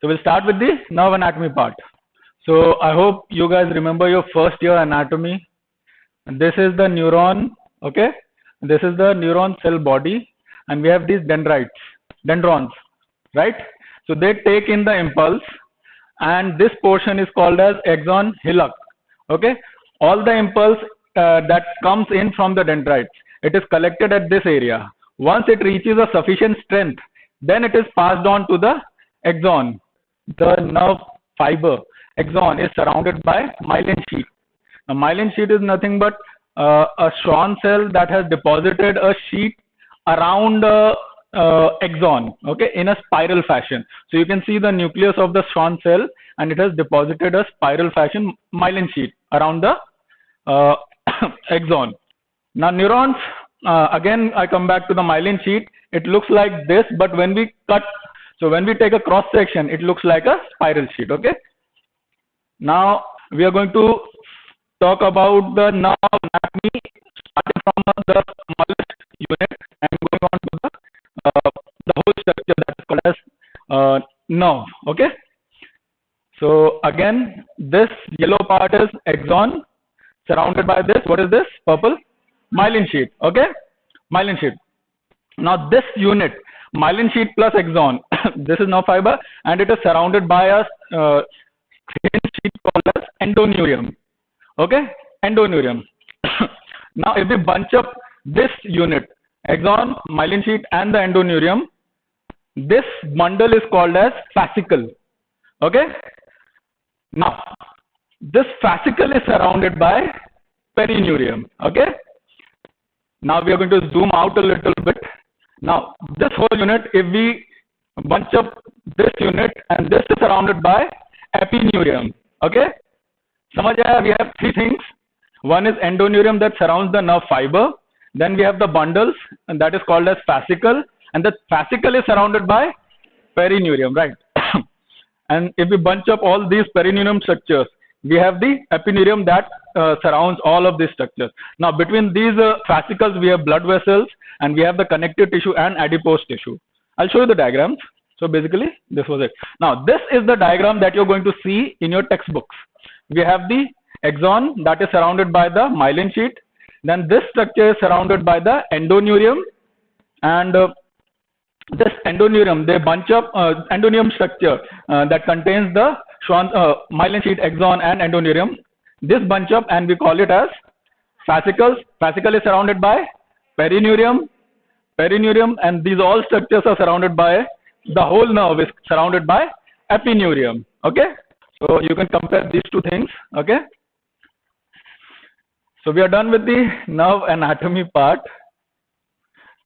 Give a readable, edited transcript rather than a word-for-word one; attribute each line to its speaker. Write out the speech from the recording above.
Speaker 1: So we'll start with the nerve anatomy part. So I hope you guys remember your first year anatomy. This is the neuron, okay? This is the neuron cell body, and we have these dendrons, right? So they take in the impulse, and this portion is called as axon hillock, okay? All the impulse that comes in from the dendrites, it is collected at this area. Once it reaches a sufficient strength, then it is passed on to the axon. The nerve fiber axon is surrounded by myelin sheath. Now, myelin sheath is nothing but a Schwann cell that has deposited a sheet around axon, okay, in a spiral fashion. So you can see the nucleus of the Schwann cell, and it has deposited a spiral fashion myelin sheet around the axon. Now neurons, again I come back to the myelin sheet. It looks like this, but when we cut, so when we take a cross section, it looks like a spiral sheet, okay? Now we are going to talk about the nerve anatomy, starting from the smallest unit and going on to the whole structure that is called as nerve, okay? So again, this yellow part is axon, surrounded by this, what is this? Purple? Myelin sheet, okay? Myelin sheet. Now this unit, myelin sheet plus axon, this is nerve fiber, and it is surrounded by a thin sheet called as endoneurium, okay? Endoneurium. Now if we bunch up this unit, axon, myelin sheet and the endoneurium, this bundle is called as fascicle, okay? Now this fascicle is surrounded by perineurium, okay? Now we are going to zoom out a little bit. Now this whole unit, if we bunch up this unit, and this is surrounded by epineurium, okay? Samajh aaya? We have three things. One is endoneurium that surrounds the nerve fiber. Then we have the bundles, and that is called as fascicle, and the fascicle is surrounded by perineurium, right? And if we bunch up all these perineurium structures, we have the epineurium that surrounds all of these structures. Now between these fascicles, we have blood vessels, and we have the connective tissue and adipose tissue. I'll show you the diagrams. So basically this was it. Now this is the diagram that you're going to see in your textbooks. We have the axon that is surrounded by the myelin sheet. Then this structure is surrounded by the endoneurium, and this endoneurium, they bunch up endoneurium structure that contains the myelin sheet, axon and endoneurium. This bunch up, and we call it as fascicles. Fascicle is surrounded by perineurium, and these all structures are surrounded by, the whole nerve is surrounded by epineurium, okay? So you can compare these two things, okay? So we are done with the nerve anatomy part.